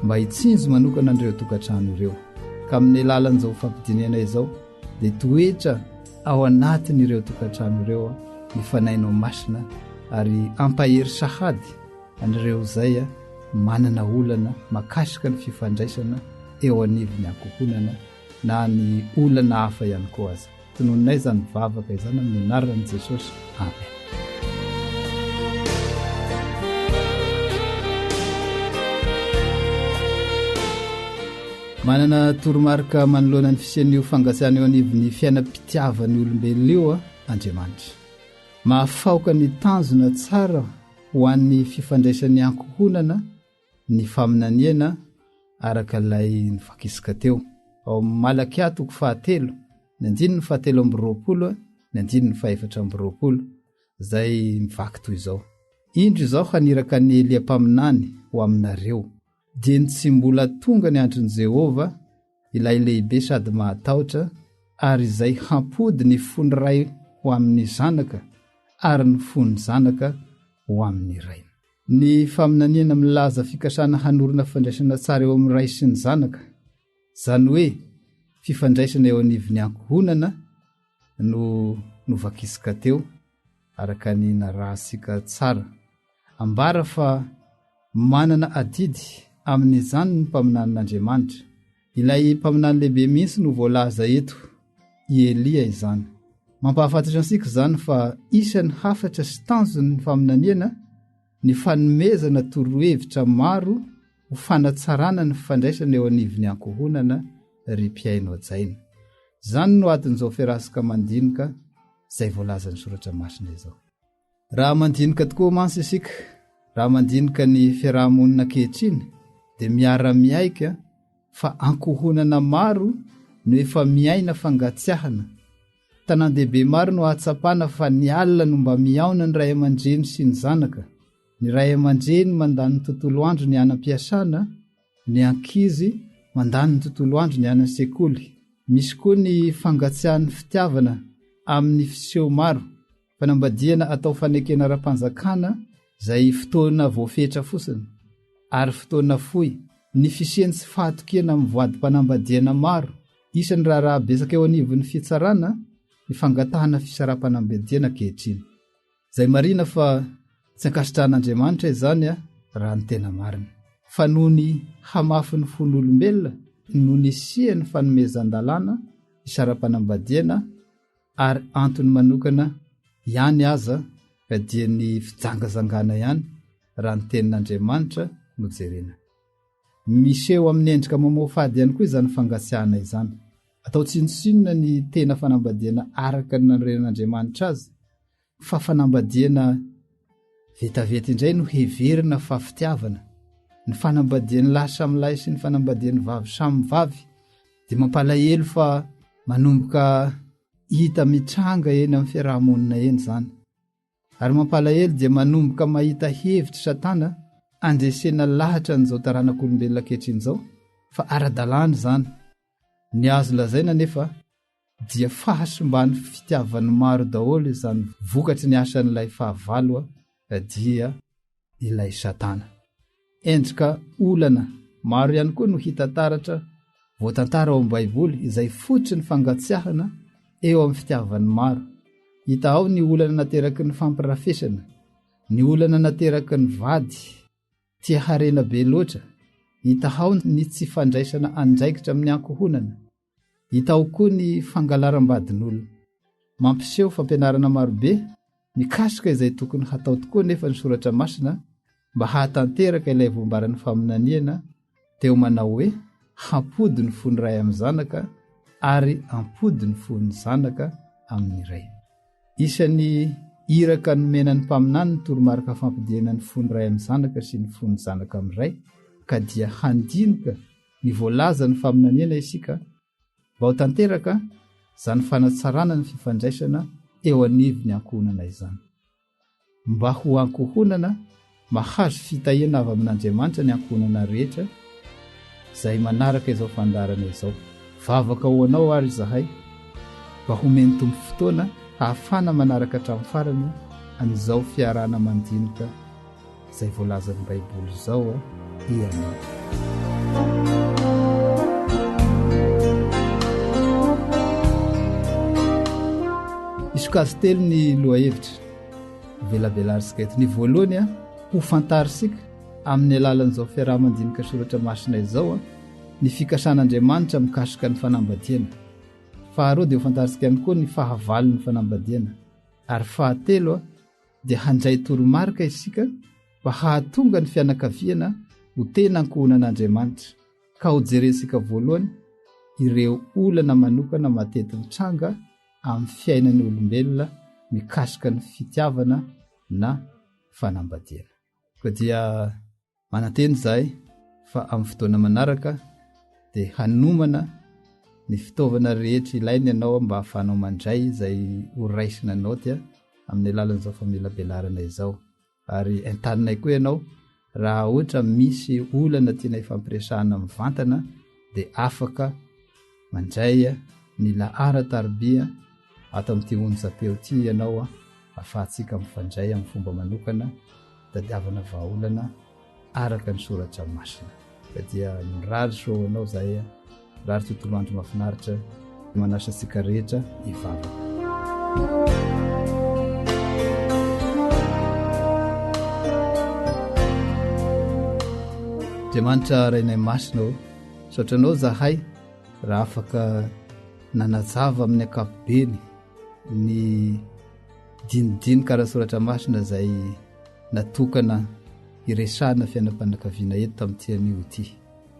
mba hitsinjo manokana an'ireo tokantrano ireo, ka amin'ny lalan'izao fampidiniana izao dia toetra ao anatin'ireo tokantrano ireo ny fanainao masina, ary ampahery sahady an'ireo izay manana olana makasika ny fifandraisana eo anivon'ny ankohonana na ny olana hafa ihany koa aza. Tononinay zany vavaka izany amin'ny anaran'i Jesosy. Amen. Manana toromarika manoloana ny fisian'io fangatsiahana eo anivon'ny fiainam-pitiavan'ny olombelona io Andriamanitra. Mahafaoka ny tanjona tsara ho an'ny fifandraisan'ny ankohonana ny faminaniana araka ilay nivakisika teo ao Malakia 4:7-20 zay mivaky toy izao: indro izao haniraka ny liam-paminany ho aminareo, dia tsy mbola tonga ny andron'i Jehova, ilay lehibe sady mahatahotra, ary izay hampody ny fony ray ho amin'ny zanaka ary ny fony zanaka ho amin'ny rainy. Ny faminaniana milaza fikasana hanorina fandraisana tsara eo amin'ny ray sy ny zanaka, zany hoe fifandraisana eo anivon'ny ankohonana no novakisika teo araka ny narahasika tsara. Ambara fa manana adidy amin'izany ny mpaminan'Andriamanitra ilay mpaminany lehibe mihitsy no voalaza eto i Elia izany. Mampahafantatra ansika zany fa isany hafatra sy tanjony faminaniana ny fanomezana torohevitra maro ho fanatsarana ny fifandraisana eo anivon'ny ankohonana ry mpiaino ajaina. Zany no atin'izao fiarasika mandinika izay voalazan'ny soratra masina izao. Raha mandinika tokoa mantsy isika, raha mandinika ny fiarahamonina ankehitriny dia miara-miaika fa ankohonana maro no efa miaina fangatsiahana. Tanan-dehibe maro no ahatsapana fa ny alina no mba miaona ny ray aman-dreny sy ny zanaka. Ny ray aman-dreny mandany ny tontolo andro ny anam-piasana, ny ankizy mandany ny tontolo andro ny anan-sekoly. Misy koa ny fangatsiahan'ny fitiavana amin'ny fiseho maro, fanambadiana atao fanekena ara-panjakana izay fotoana voafetra fotsiny, ary fotoana fohy. Ny fisiany sy fahatokena amin'ny voadi-panambadiana maro, isan'ny raha besaka eo anivon'ny fitsarana ny fangatahana fisara-panambadiana ankehitriny. Izay marina fa tsy ankasitrahan'Andriamanitra izany raha ny tena marina. Fa noho ny hamafy ny fon'olombelona, noho ny siany fanomezan-dalàna fisara-panambadiana ary antony manokana ihany aza ka dia ny fijangazangana ihany raha ny tenin'Andriamanitra no jerena. Miseho amin'ny endrika mamoafady ihany koa izany fangatsiahana izany. Atao tsinotsinona ny tena fanambadiana araka ny nanorenan'Andriamanitra azy, fa fanambadiana vetavety indray no heverina fa fitiavana. Ny fanambadiany lahy samy lahy sy ny fanambadiany vavy samy vavy dia mampalahelo fa manomboka hita mitranga eny amin'ny fiarahamonina eny zany. Ary mampalahelo dia manomboka mahita hevitra satana andresena lahatra n'izao taranak'olombelona ankehitriny izao, fa ara-dalàna zany. Ny azo lazaina nefa dia fahasimbany fitiavany maro daholo izany vokatry ny asan'ilay fahavalo dia ilay satana. Endrika olana maro ihany koa no hita taratra voatantara ao amin'ny Baiboly izay fotsy ny fangatsiahana eo amin'ny fitiavany maro. Hita ao ny olana nateraky ny fampirafesana, ny olana nateraky ny vady tia harena be loatra. Hita ao ny tsy fandraisana andraikitra amin'ny ankohonana. Hita ao koa ny fangalaram-badin'olona. Mampiseho fampianarana marobe mikasika izay tokony hatao tokoa nefa ny soratra masina mba hahatanteraka ilay voambaran'ny faminaniana teo manao hoe hampody ny fony ray amin'ny zanaka ary ampody ny fony zanaka amin'ny ray. Isan'ny iraka nomenan'ny mpaminany ny toromarika fampidiana ny fony ray amin'ny zanaka sy ny fony zanaka amin'ny ray, ka dia handinika ny voalaza ny faminaniana isika mba ho tanteraka izany fanatsarana ny fifandraisana eo anivon'ny ankohonana izany. Mba ho ankohonana mahazo fitahiana avy amin'Andriamanitra ny ankohonana rehetra izay manaraka izao fandarana izao. Vavaka ho anao ary zahay mba homeny tompo fotoana ahafana manaraka hatramin'ny farany an'izao fiarahana mandinika izay voalazan'ny Baiboly izao ianao. Isokazo telo ny lohahevitra velabelarisika eto. Ny voalohany ho fantarisika amin'ny alalan'izao fiarahamandinika soratra masina izao ny fikasan'Andriamanitra mikasika ny fanambadiana. Faharoa dia ho fantarisika ihany koa ny fahavalon'ny fanambadiana. Ary fahatelo dia handray toromarika isika mba hahatonga ny fianakaviana ho tena ankohonan'Andriamanitra. Ka ho jerentsika voalohany ireo olana manokana matety mitranga amin'ny fiainan'ny olombelona mikasika ny fitiavana na fanambadiana. Ko dia mananteny izahay fa amin'ny fotoana manaraka dia hanomana ny fitaovana rehetra ilainy ianao mba hahafanao mandray izay horaisina anao tia amin'ny alalan'izao famelabelarana izao. Ary entanonay koa ianao raha ohatra misy olana tiana ifampiresahana mivantana dia afaka mandray ny lahara tarbia ato amin'ity onjam-peo ity ianao ahafahantsika mifandray amin'ny fomba manokana tadiavana vahaolana araka ny soratra masina. Ka dia mirary soanao izahay, rary tontolo andro mahafinaritra manasa antsika rehetra hivavaka. Andriamanitra rainay masina sotranao zahay raha afaka nanazava amin'ny ankapobeny ny dinidiny karaha soratra masina zay natokana iresahana fiainam-panakaviana eto tamin'nytian'io ity.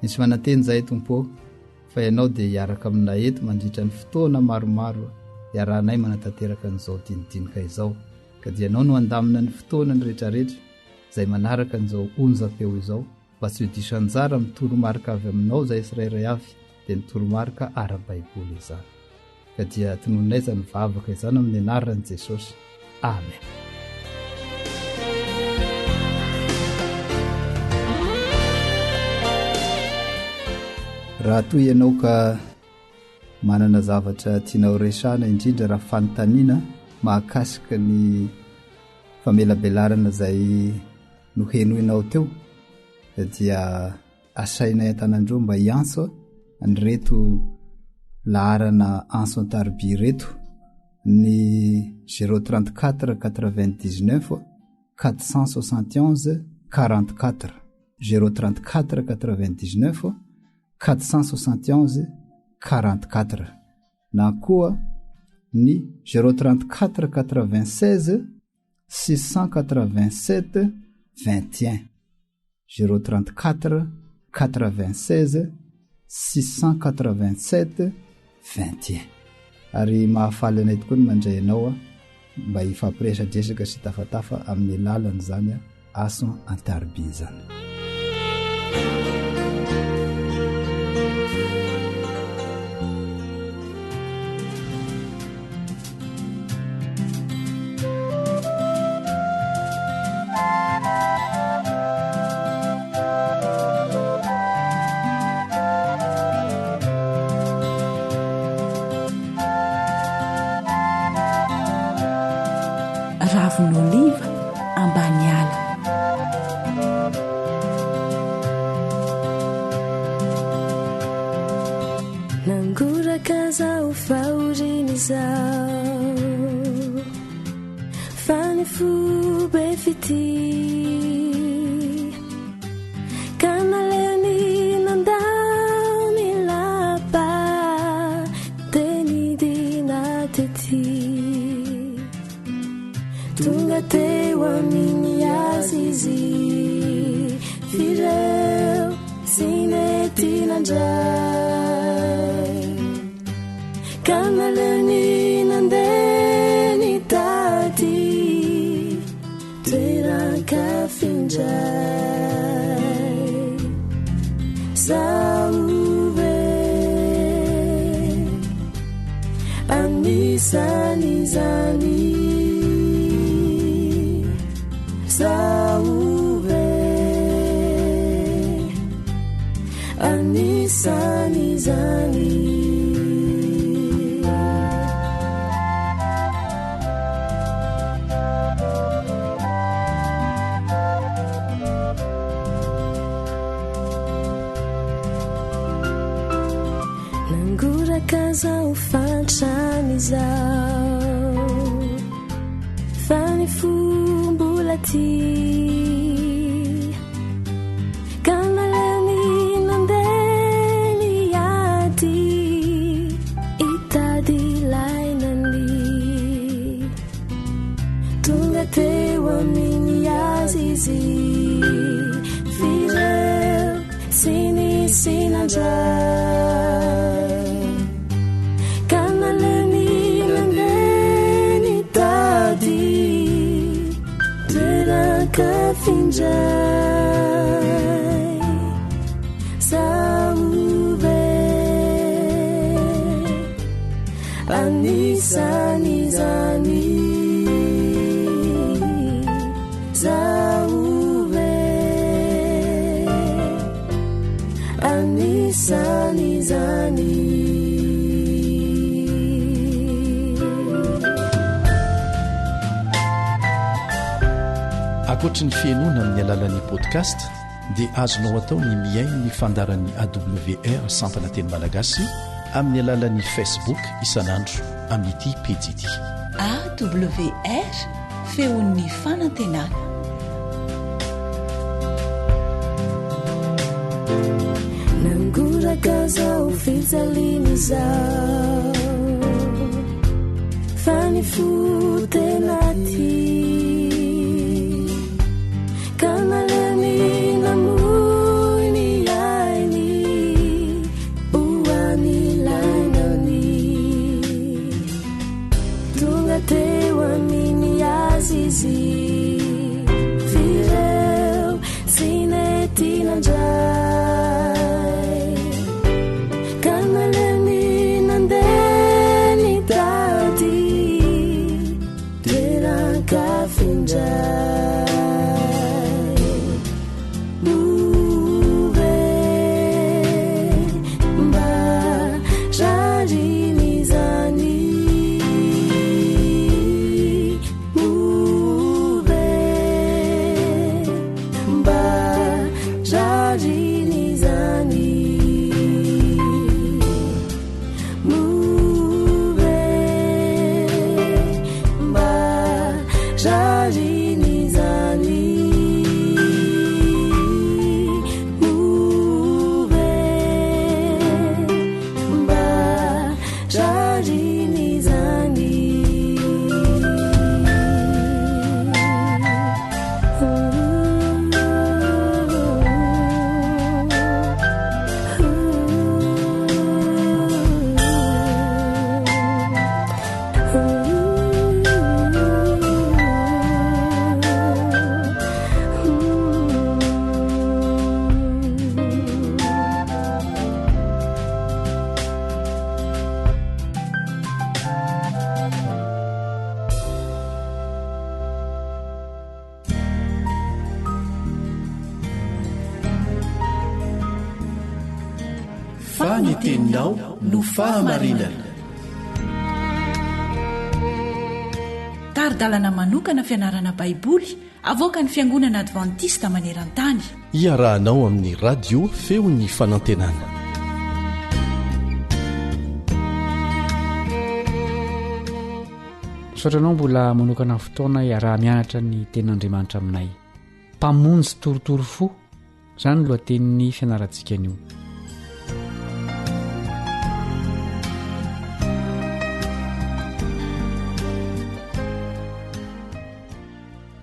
Nisy mananteny zay tompo fa ianao dia hiaraka amina eto mandritra ny fotoana maromaro iarahanay manatanteraka n'izao dinidinika izao ka dia ianao no andamina ny fotoana ny rehetrarehetra zay manaraka n'izao onjam-peo izao mba tsy hodisanjara mitoromarika avy aminao zay tsirairay avy dia nitoromarika ara-baiboly izany ka dia tonononaiza ny vavaka izany amin'ny anaran'i Jesosy. Amen. Raha toy ianao ka manana zavatra tianao resahana indrindra raha fanontaniana mahakasika ny famelabelarana zay nohenoinao teo dia asainay an-tanandreo mba hiantso ny reto laharana anso an-tarby reto ny 034 99 471 44 034 99 471 44 na koa ny 034 96 687 21 034 96 687 21 ary mahafaly anay tokoa ny mandray anao mba hifampiresadresaka sy tafatafa amin'ny lalany zany aso an-tarby zany. Ravon'oliva ambany ala. Nangoraka zao faoriny zao fanifobe fity kanaleni nandao ni lapa tenidina tety tunga teo amin'ny azizy fireo sinety nandray kanaleni nandeny tady toeran-kafindray zaove anisany zany zaove anisany zany nangoraka zao fantrany zao fanifombola ty kanaleni nandeny ady itady lainany tonga teo amin'ny azizy fireo sinisinandray kanaleni nandeny tady toeran-kafindray zaove anisany zany zaove anisany zany. Akoatry ny fiainoana amin'ny alalan'ny podcast dia azonao atao ny miaino ny fandaran'ny AWR sampana teny malagasy amin'ny alalan'ny Facebook isanandro amin'ity pejy ity AWR feon'ny fanantenana. Nangoraka fizaliny zao fa ny fotenaty ka nalemy namony ainy oany lainany tonga teo aminy azy izy fireo sinetinandray ka nalemy nandeny tady toeran-kafindray move mba rariny zany move mba rariny zany move mba rariny zany move mba rariny zany fa ny teninao no fahamarinana. taridalana manokana fianarana baiboly avoaka ny fiangonana advantista maneran-tany. iarahanao amin'ny radio feo ny fanantenana. saotranao mbola manokana fotoana iaraha-mianatra ny tenin'andriamanitra aminay. mpamonjy torotoro fo izany no lohatenin'ny fianarantsika anio.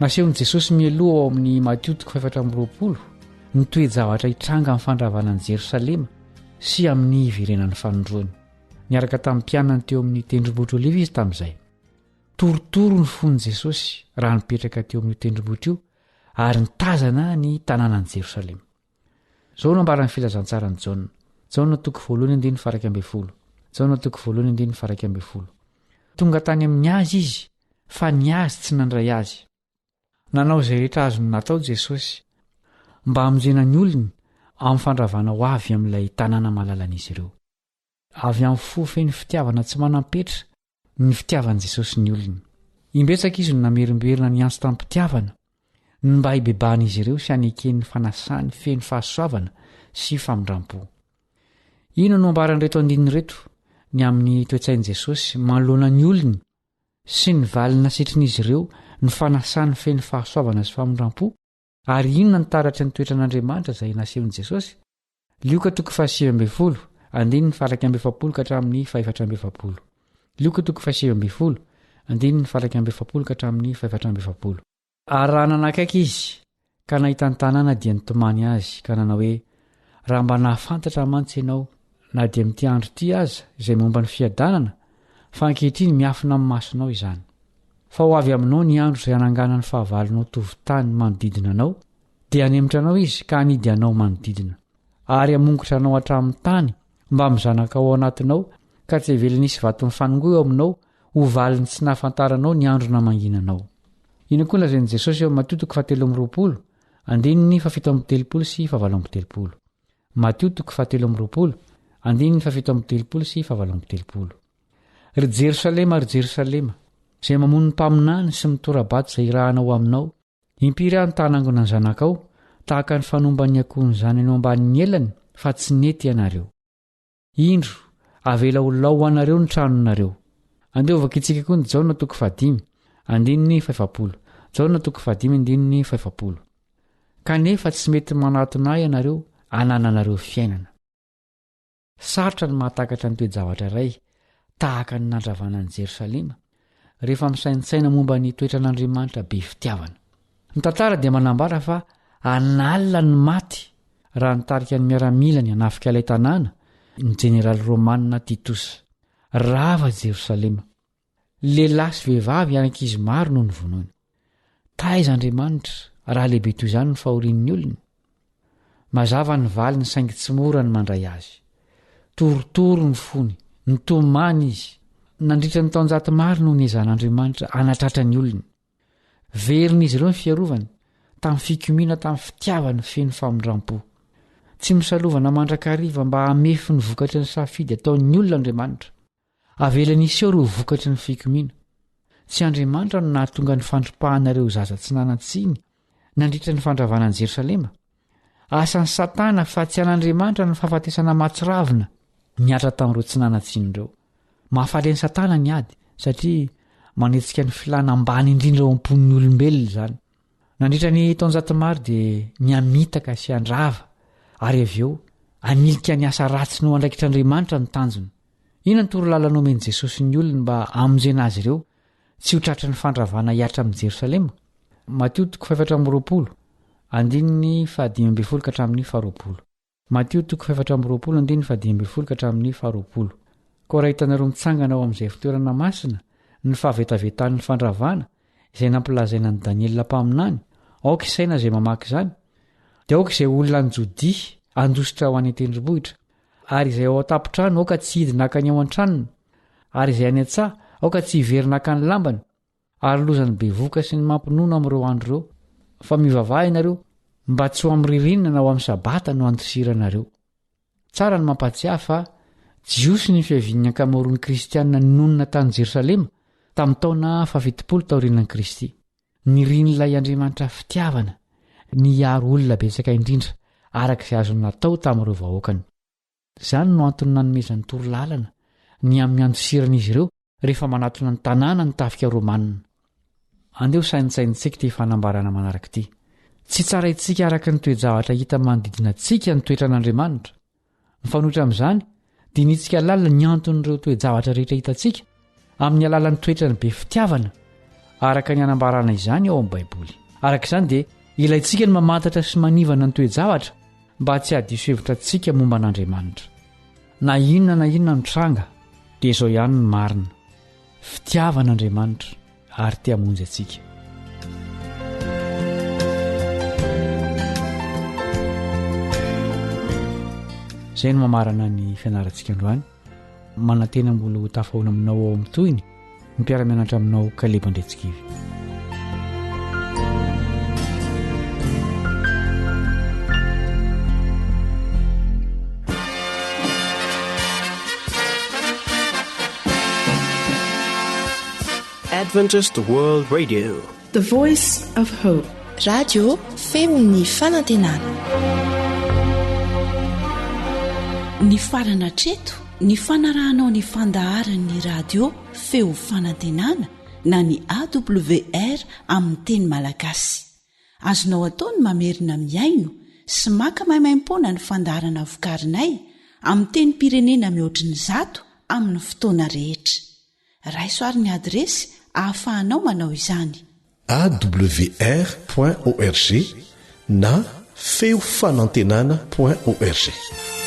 nasehon'i jesosy mialoha ao amin'ny Matio 4:20 ny toe-javatra hitranga amin'ny fandravanan'i Jerosalema sy amin'ny iverenan'ny fanondroany. Niaraka tamin'ny mpianany teo amin'ny tendrombohitra oliva izy tamin'izay. Torotoro ny fon'i Jesosy raha nipetraka teo amin'ny tendrombohitra io ary nitazana ny tanànan'i Jerosalema. Izao no ambaran'ny filazantsarani Jaona. Jaona 1:1-10. Jaona 1:1-10. Tonga tany amin'ny azy izy fa ny azy tsy nandray azy. Nanao izay rehetra azony natao Jesosy mba hamonjena ny olony amin'ny fandravana ho avy amin'ilay tanàna malalan'izy ireo. Avy amin'ny fofeny fitiavana tsy manam-petra ny fitiavan'i Jesosy ny olony. Imbetsaka izy no namerimberina ny antso tamin'ny mpitiavana ny mba hibebahan'izy ireo sy haneken'ny fanasany feno fahasoavana sy famindrampo. Ino no ambaran'ireto andininy reto ny amin'ny toe-tsain'i Jesosy manoloana ny olony sy ny valina sitrin'izy ireo ny fanasany feno fahasoavana sy famindrampo, ary inona ny taratry ny toetra n'Andriamanitra izay nasehon'i Jesosy. Lioka 7:1-7. Lioka 7:1-7. Ary raha nanakaiky izy ka nahita ny tanàna dia nitomany azy ka nanao hoe, raha mba nahafantatra mantsy ianao na dia amin'ity andro ity aza izay momba ny fiadanana, fa ankehitriny miafina amin'ny masonao izany. Fa ho avy aminao ny andro izay hanangana ny fahavalonao tovotany manodidina anao, dia hanemitra anao izy ka hanidy anao manodidina, ary hamongotra anao hatramin'ny tany mba mizanaka ao anatinao ka tsy hevelin'isy vato mifanongoa eo aminao ho valiny tsy nahafantaranao ny andro namanginanao. Ino koa lazain'i Jesosy eo amin'ny Matio 7:17-7. Matio 7:17-7. Ry Jerosalema, ry Jerosalema, izay mamono ny mpaminany sy mitorabato izay irahanao aminao, impiry aho ny tanangona ny zanakao tahaka ny fanomban'ny akohony zany anao ambanin'ny elany fa tsy nety ianareo. Indro avela ho lao anareo ny tranonareo. Andeovaka itsika koa ny Jaona 5:5. Jaona 5:5. Kanefa tsy mety manatona ianareo hanananareo fiainana. sarotra ny mahatakatra ny toejavatra iray tahaka ny nandravana ny Jerosalema rehefa misaintsaina momba ny toetra n'Andriamanitra be fitiavana. Ny tantara dia manambara fa analina ny maty raha nitarika ny miaramila ny hanafika ilay tanàna ny jeneraly Romanina Titosa. Rava Jerosalema, lehilahy sy vehivavy anankizy maro no nyvonoiny. Taiz'Andriamanitra raha lehibe toy izany ny fahorian'ny olona. Mazava ny valy ny saingy tsy mora ny mandray azy. Torotoro ny fony, nitomany izy. Nandritra ny taonjato maro no niezan'Andriamanitra anatratra ny olona. Verina izy ireo ny fiarovany, tamin'ny fikomiana tamin'ny fitiavany feno famindram-po. Tsy misalovana mandrakariva mba hamefy ny vokatry ny safidy ataon'ny olona Andriamanitra. Avelany iseho ireo vokatry ny fikomiana. Tsy Andriamanitra no nahatonga ny fandripahanareo zaza tsy nanan-tsiny nandritra ny fandravanan'i Jerosalema. Asan'ny Satana fa tsy an'Andriamanitra ny fahafatesana matsiravina niatra tamin'ireo tsy nanan-tsiny ireo. Mahafaly an'i Satana ny ady satria manetsika ny filana ambany indrindra eo am-pon'ny olombelona izany. Nandritra ny taonjato maro dia niamitaka sy andrava ary avy eo anilika ny asa ratsy no andraikitr'Andriamanitra ny tanjony. Inona ny torolalana omen'i Jesosy ny olona mba hamonjena azy ireo tsy ho tratry ny fandravana hiatra amin'i Jerosalema? Mateo 4:20 andininy 15-20. Mateo 4:20-20. Koa raha hitanareo mitsangana ao amin'izay fitoerana masina ny fahavetavetan'ny fandravana izay nampilazaina ny Daniela mpaminany, aoka isaina izay mamaky izany, dia aoka izay olona ny Jodia andositra ho any an-tendrombohitra, ary izay ao an-tampon-trano aoka tsy hidina akany ao an-tranony, ary izay any an-tsaha aoka tsy hiverina akany lambany, ary lozany bevoka sy ny mampinono amin'ireo andro ireo. Fa mivavaha ianareo mba tsy ho amin'ny ririnina na ho amin'ny sabata no andosiranareo. Tsara ny mampatsiahy fa jiosy ny fiaviany ankamaroan'ny kristianina nonona tany Jerosalema tamin'ny taona 70 taorianan'i Kristy. Nirin'ilay Andriamanitra fitiavana, niaro olona betsaka indrindra arak'izay azony natao tamin'ireo vahoakany. Izany no antony nanomezany torolalana ny amin'ny andosiran'izy ireo rehefa manatona ny tanàna ny tafika Romanina. Andeo saintsaintsika ty fanambarana manaraka ity. Tsy tsara itsika araka ny toejavatra hita manodidina antsika ny toetra n'Andriamanitra. Mifanohitra amin'izany dia nitsika lalina ny anton'ireo toejavatra rehetra hitantsika amin'ny alalan'ny toetrany be fitiavana araka ny anambarana izany ao amin'ny Baiboly. Araka izany dia ilayntsika ny mamantatra sy manivana ny toejavatra mba tsy hadiso hevitra antsika momba an'Andriamanitra. Na inona ny tranga dia izao ihany ny marina. Fitiavan'Andriamanitra ary te hamonjy antsika. Izay no mamarana ny fianarantsika androany. Manantena mbola tafahoana aminao ao amin'ny toyiny ny mpiara-mianatra aminao Kaleba Ndretsikivy. Adventist World Radio, The Voice of Hope. Radio feon'ny fanantenana. Ny farana treto ny fanarahanao ny fandaharan'ny radio feo fanantenana na ny AWR amin'ny teny malagasy. Azonao atao ny mamerina miaino sy maka maimaim-poana ny fandaharana vokarinay amin'ny teny pirenena mihoatriny 100 amin'ny fotoana rehetra. Raisoaryn'ny adresy ahafahanao manao izany: awr.org na feofanantenana.org.